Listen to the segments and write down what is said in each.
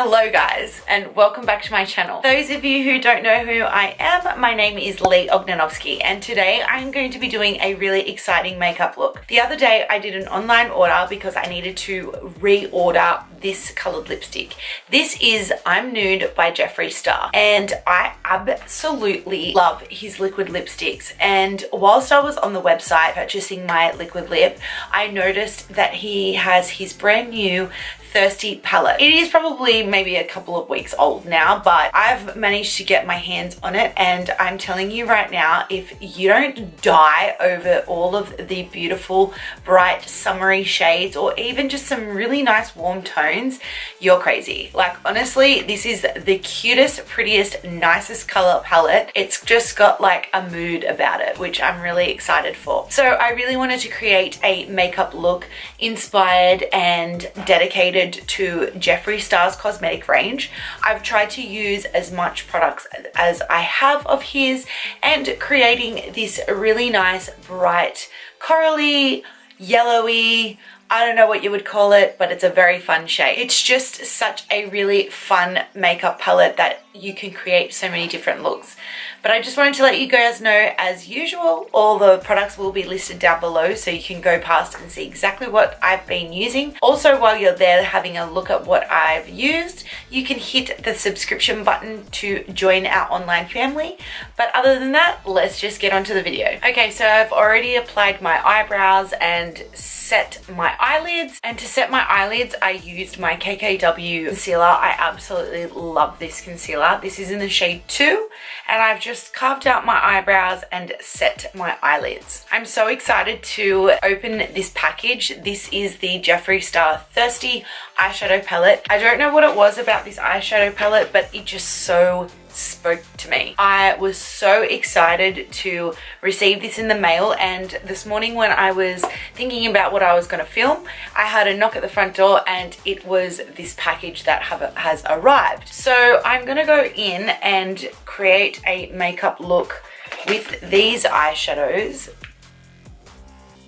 Hello guys, and welcome back to my channel. Those of you who don't know who I am, my name is Leigh, and today I'm going to be doing a really exciting makeup look. The other day I did an online order because I needed to reorder this colored lipstick. This is I'm Nude by Jeffree Stars, and I absolutely love his liquid lipsticks. And whilst I was on the website purchasing my liquid lip, I noticed that he has his brand new Thirsty palette. It is probably maybe a couple of weeks old now, but I've managed to get my hands on it, and I'm telling you right now, if you don't die over all of the beautiful bright summery shades or even just some really nice warm tones, you're crazy. Like, honestly, this is the cutest, prettiest, nicest color palette. It's just got like a mood about it, which I'm really excited for. So I really wanted to create a makeup look inspired and dedicated to Jeffree Stars cosmetic range. I've tried to use as much products as I have of his, and creating this really nice bright corally, yellowy, I don't know what you would call it, but it's a very fun shade. It's just such a really fun makeup palette that you can create so many different looks. But I just wanted to let you guys know, as usual, all the products will be listed down below so you can go past and see exactly what I've been using. Also, while you're there having a look at what I've used, you can hit the subscription button to join our online family. But other than that, let's just get onto the video. Okay, so I've already applied my eyebrows and set my eyelids. And to set my eyelids, I used my KKW concealer. I absolutely love this concealer. This is in the shade 2, and I've just carved out my eyebrows and set my eyelids. I'm so excited to open this package. This is the Jeffree Star Thirsty eyeshadow palette. I don't know what it was about this eyeshadow palette, but it just so spoke to me. I was so excited to receive this in the mail, and this morning when I was thinking about what I was going to film, I had a knock at the front door and it was this package that has arrived. So I'm going to go in and create a makeup look with these eyeshadows.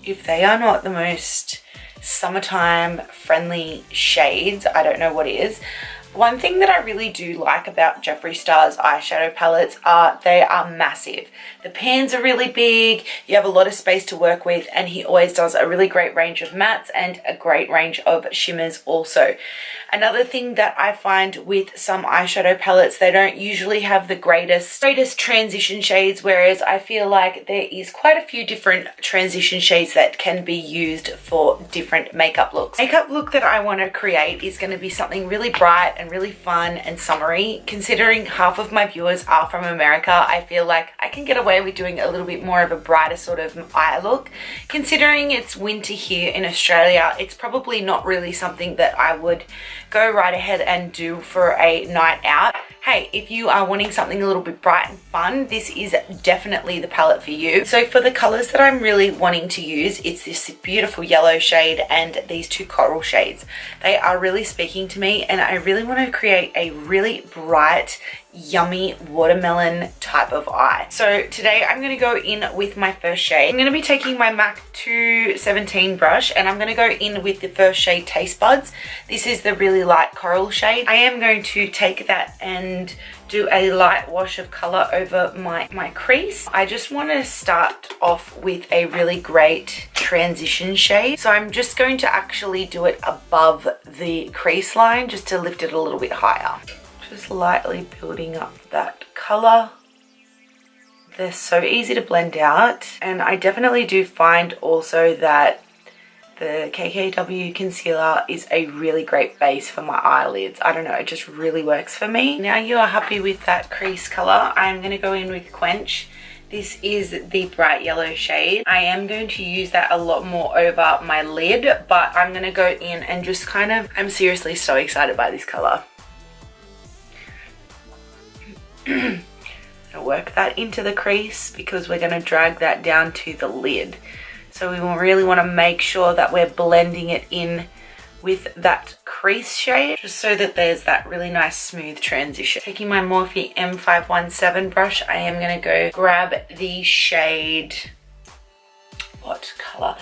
If they are not the most summertime friendly shades, I don't know what is. One thing that I really do like about Jeffree Stars eyeshadow palettes are they are massive. The pans are really big, you have a lot of space to work with, and he always does a really great range of mattes and a great range of shimmers also. Another thing that I find with some eyeshadow palettes, they don't usually have the greatest transition shades, whereas I feel like there is quite a few different transition shades that can be used for different makeup looks. Makeup look that I want to create is going to be something really bright and really fun and summery. Considering half of my viewers are from America, I feel like I can get away with doing a little bit more of a brighter sort of eye look. Considering it's winter here in Australia, it's probably not really something that I would go right ahead and do for a night out. Hey, if you are wanting something a little bit bright and fun, this is definitely the palette for you. So for the colors that I'm really wanting to use, it's this beautiful yellow shade and these two coral shades. They are really speaking to me, and I really want to create a really bright, yummy watermelon type of eye. So today I'm going to go in with my first shade. I'm going to be taking my MAC 217 brush, and I'm going to go in with the first shade Taste Buds. This is the really light coral shade. I am going to take that and do a light wash of color over my crease. I just want to start off with a really great transition shade. So I'm just going to actually do it above the crease line just to lift it a little bit higher. Just lightly building up that color. They're so easy to blend out, and I definitely do find also that the KKW concealer is a really great base for my eyelids. I don't know, it just really works for me. Now you are happy with that crease color, I'm going to go in with Quench. This is the bright yellow shade. I am going to use that a lot more over my lid, but I'm going to go in and just kind of, I'm seriously so excited by this color. Work that into the crease because we're going to drag that down to the lid. So we will really want to make sure that we're blending it in with that crease shade, just so that there's that really nice smooth transition. Taking my Morphe M517 brush, I am going to go grab the shade, what color?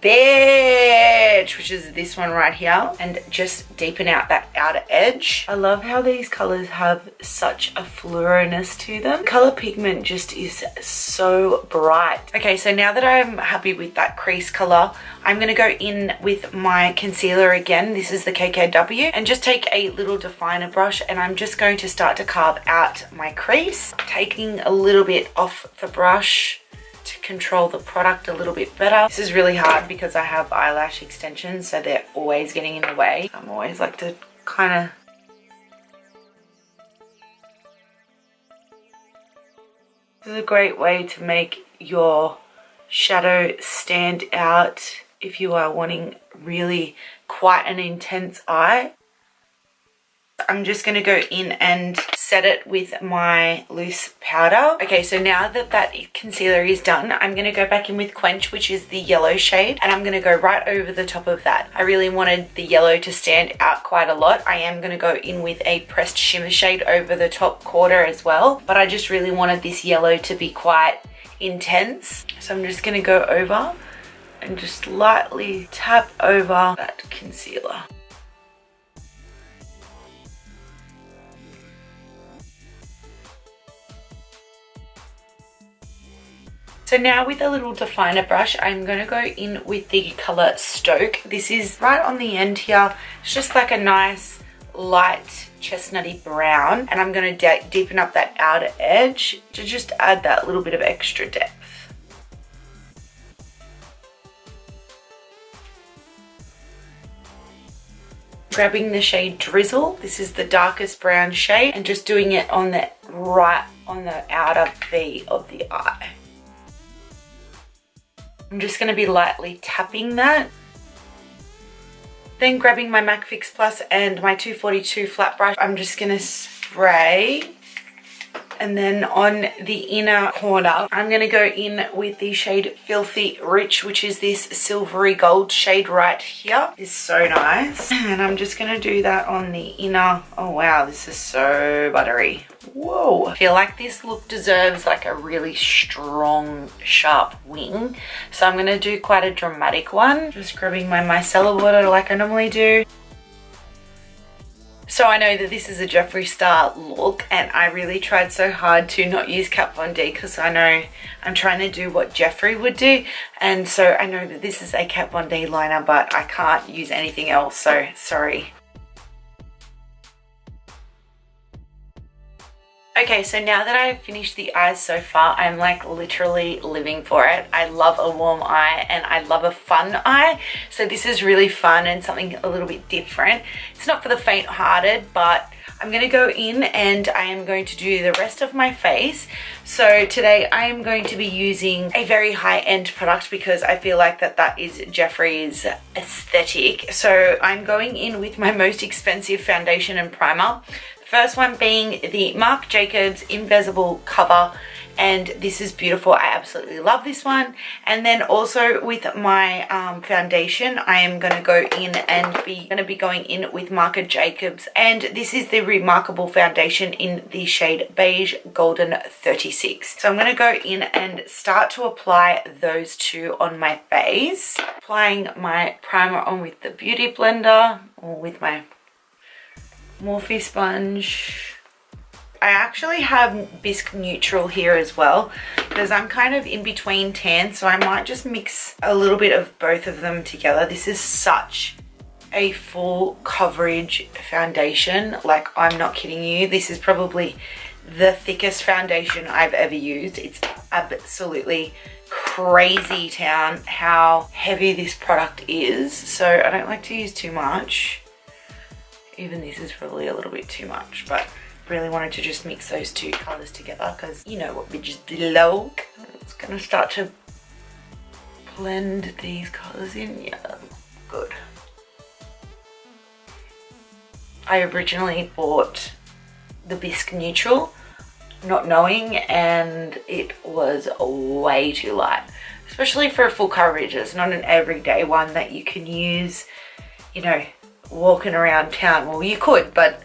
Beige, which is this one right here, and just deepen out that outer edge. I love how these colors have such a fluoriness to them. Color pigment just is so bright. Okay, so now that I'm happy with that crease color, I'm gonna go in with my concealer again. This is the KKW, and just take a little definer brush, and I'm just going to start to carve out my crease, taking a little bit off the brush to control the product a little bit better. This is really hard because I have eyelash extensions, so they're always getting in the way. I'm always like to kind of this is a great way to make your shadow stand out if you are wanting really quite an intense eye. I'm just going to go in and set it with my loose powder. Okay, so now that that concealer is done, I'm going to go back in with Quench, which is the yellow shade, and I'm going to go right over the top of that. I really wanted the yellow to stand out quite a lot. I am going to go in with a pressed shimmer shade over the top quarter as well, but I just really wanted this yellow to be quite intense. So I'm just going to go over and just lightly tap over that concealer. So now with a little definer brush, I'm going to go in with the colour Stoke. This is right on the end here. It's just like a nice light chestnutty brown, and I'm going to deepen up that outer edge to just add that little bit of extra depth. Grabbing the shade Drizzle, this is the darkest brown shade, and just doing it on the right on the outer V of the eye. I'm just going to be lightly tapping that. Then grabbing my MAC Fix Plus and my 242 flat brush, I'm just going to spray. And then on the inner corner, I'm going to go in with the shade Filthy Rich, which is this silvery gold shade right here. It's so nice. And I'm just going to do that on the inner. Oh wow, this is so buttery. Whoa. I feel like this look deserves like a really strong, sharp wing. So I'm going to do quite a dramatic one. Just grabbing my micellar water like I normally do. So I know that this is a Jeffree Star look, and I really tried so hard to not use Kat Von D because I know I'm trying to do what Jeffree would do, and so I know that this is a Kat Von D liner, but I can't use anything else, so sorry. Okay, so now that I've finished the eyes so far, I'm like literally living for it. I love a warm eye and I love a fun eye. So this is really fun and something a little bit different. It's not for the faint-hearted, but I'm going to go in and I am going to do the rest of my face. So today I am going to be using a very high-end product because I feel like that is Jeffree's aesthetic. So I'm going in with my most expensive foundation and primer. First one being the Marc Jacobs Invisible Cover, and this is beautiful. I absolutely love this one. And then also with my foundation, I am going to go in and be going in with Marc Jacobs, and this is the Remarkable foundation in the shade Beige Golden 36. So I'm going to go in and start to apply those two on my face, applying my primer on with the Beauty Blender or with my Morphe sponge. I actually have Bisque Neutral here as well because I'm kind of in between tan, so I might just mix a little bit of both of them together. This is such a full coverage foundation, like I'm not kidding you. This is probably the thickest foundation I've ever used. It's absolutely crazy town how heavy this product is, so I don't like to use too much. Even this is probably a little bit too much, but really wanted to just mix those two colors together because you know what bitches below. It's gonna start to blend these colors in. Yeah, good. I originally bought the Bisque Neutral not knowing, and it was way too light, especially for a full coverage. It's not an everyday one that you can use, you know, walking around town. Well, you could, but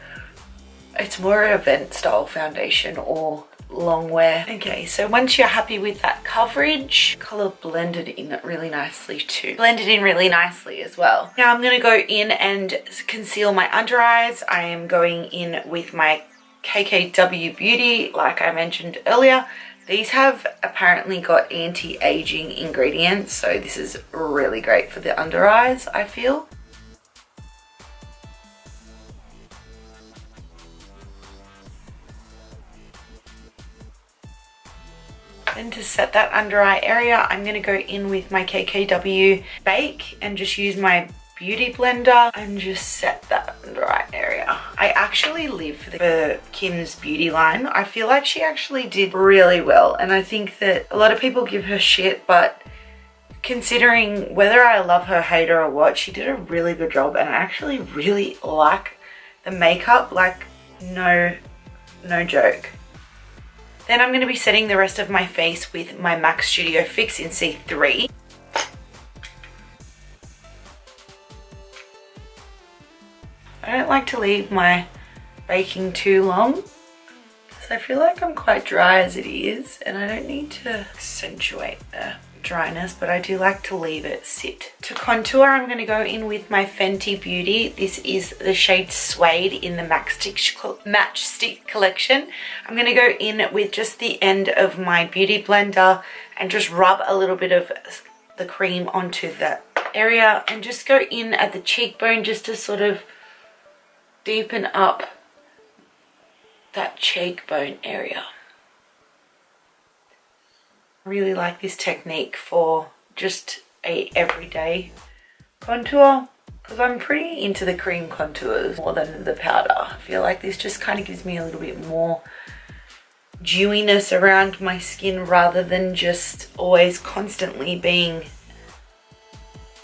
it's more an event style foundation or long wear. Okay, so once you're happy with that coverage, color blended in really nicely too. Blended in really nicely as well. Now I'm going to go in and conceal my under eyes. I am going in with my KKW Beauty, like I mentioned earlier. These have apparently got anti-aging ingredients, so this is really great for the under eyes, I feel. Then to set that under eye area, I'm going to go in with my KKW Bake and just use my beauty blender and just set that under eye area. I actually live for Kim's beauty line. I feel like she actually did really well, and I think that a lot of people give her shit, but considering whether I love her, hate her or what, she did a really good job, and I actually really like the makeup, like no joke. Then I'm going to be setting the rest of my face with my MAC Studio Fix in C3. I don't like to leave my baking too long because I feel like I'm quite dry as it is, and I don't need to accentuate the dryness, but I do like to leave it sit. To contour, I'm going to go in with my Fenty Beauty. This is the shade Suede in the Match Stick collection. I'm going to go in with just the end of my beauty blender and just rub a little bit of the cream onto that area and just go in at the cheekbone just to sort of deepen up that cheekbone area. I really like this technique for just a everyday contour because I'm pretty into the cream contours more than the powder. I feel like this just kind of gives me a little bit more dewiness around my skin rather than just always constantly being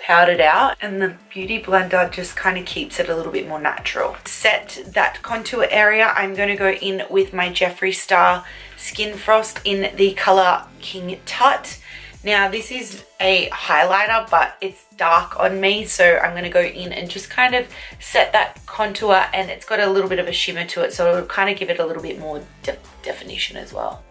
powdered out, and the beauty blender just kind of keeps it a little bit more natural. Set that contour area, I'm going to go in with my Jeffree Star Skin Frost in the color King Tut. Now this is a highlighter, but it's dark on me, so I'm going to go in and just kind of set that contour, and it's got a little bit of a shimmer to it, so it'll kind of give it a little bit more definition as well.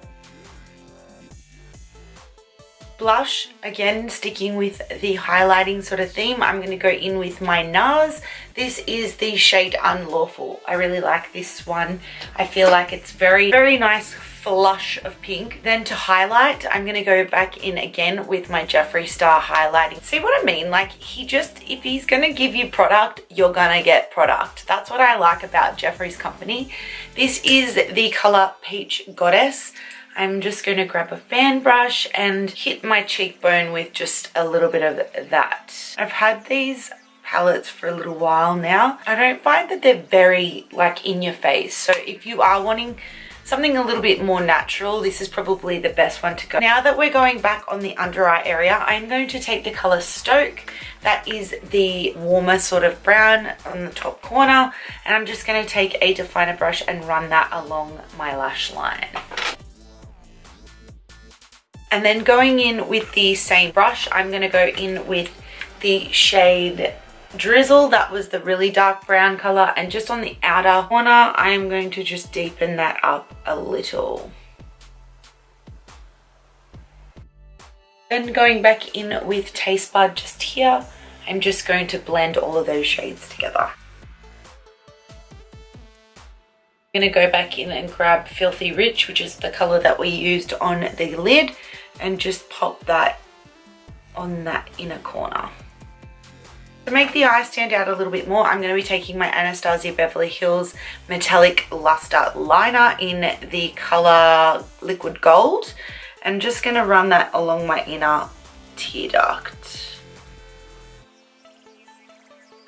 Blush, again sticking with the highlighting sort of theme, I'm going to go in with my NARS. This is the shade Unlawful. I really like this one. I feel like it's very nice flush of pink. Then to highlight, I'm going to go back in again with my Jeffree Star highlighting. See what I mean? Like, if he's going to give you product, you're going to get product. That's what I like about Jeffree's company. This is the color Peach Goddess. I'm just going to grab a fan brush and hit my cheekbone with just a little bit of that. I've had these palettes for a little while now. I don't find that they're very like in your face. So if you are wanting something a little bit more natural, this is probably the best one to go. Now that we're going back on the under eye area, I'm going to take the color Stoke. That is the warmer sort of brown on the top corner. And I'm just going to take a definer brush and run that along my lash line. And then going in with the same brush, I'm going to go in with the shade Drizzle. That was the really dark brown color. And just on the outer corner, I am going to just deepen that up a little. Then going back in with Taste Bud just here, I'm just going to blend all of those shades together. I'm going to go back in and grab Filthy Rich, which is the color that we used on the lid, and just pop that on that inner corner. To make the eye stand out a little bit more, I'm going to be taking my Anastasia Beverly Hills Metallic Luster Liner in the color Liquid Gold, and just going to run that along my inner tear duct.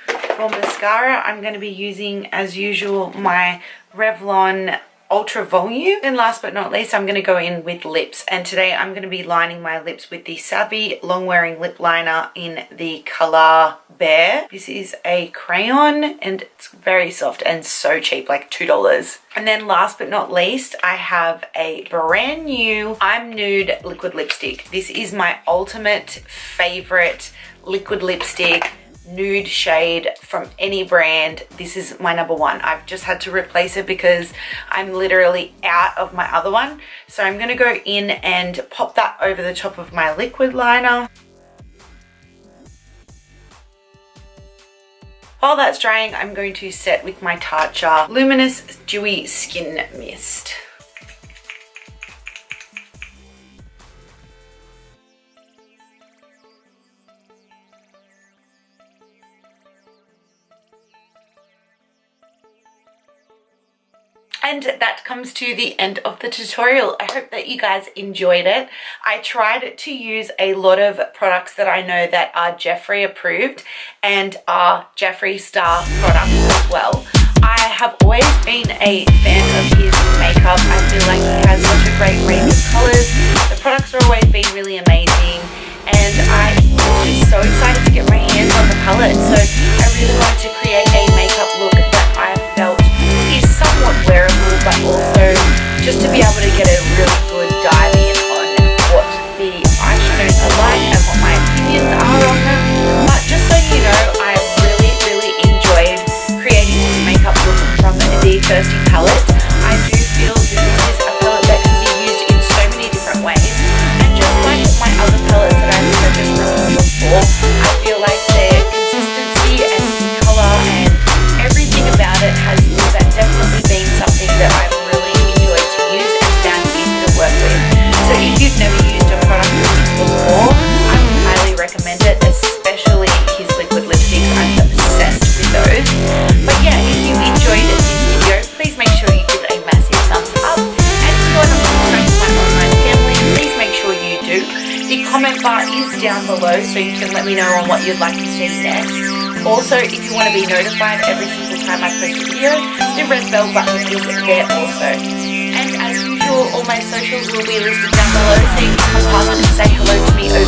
For mascara, I'm going to be using, as usual, my Revlon Ultra Volume. And last but not least, I'm going to go in with lips, and today I'm going to be lining my lips with the Savvy Long Wearing Lip Liner in the color Bear. This is a crayon and it's very soft and so cheap, like $2. And then last but not least, I have a brand new I'm Nude liquid lipstick. This is my ultimate favorite liquid lipstick. nude shade from any brand, this is my number one. I've just had to replace it because I'm literally out of my other one. So I'm going to go in and pop that over the top of my liquid liner. While that's drying, I'm going to set with my TACHA Luminous Dewy Skin Mist. And that comes to the end of the tutorial. I hope that you guys enjoyed it. I tried to use a lot of products that I know that are Jeffree approved and are Jeffree Star products as well. I have always been a fan of his makeup. I feel like he has such a great range of colors. The products have always been really amazing. And I'm just so excited to get my hands on the palette. So I really wanted to create a makeup look that I felt is somewhat wearable, but also just to be able to get a really good dive in on what the eyeshadows are like and what my opinions are on them. But just so you know, I really enjoyed creating this makeup look from the Thirsty palette. I do feel that this is a palette that can be used in so many different ways, and just like my other palettes that I've purchased from before, I feel like their consistency and colour and everything about it has definitely been something that I've really enjoyed to use and found easy to work with. So if you've never used a product like this before, I would highly recommend it, especially his liquid lipsticks. I'm obsessed with those. But yeah, if you enjoyed this video, please make sure you give it a massive thumbs up. And if you're not subscribed to my online family, please make sure you do. The comment bar is down below, so you can let me know on what you'd like to see next. Also, if you want to be notified every single time I post a video, the red bell button is there also. And as usual, all my socials will be listed down below, so you can come past and say hello to me over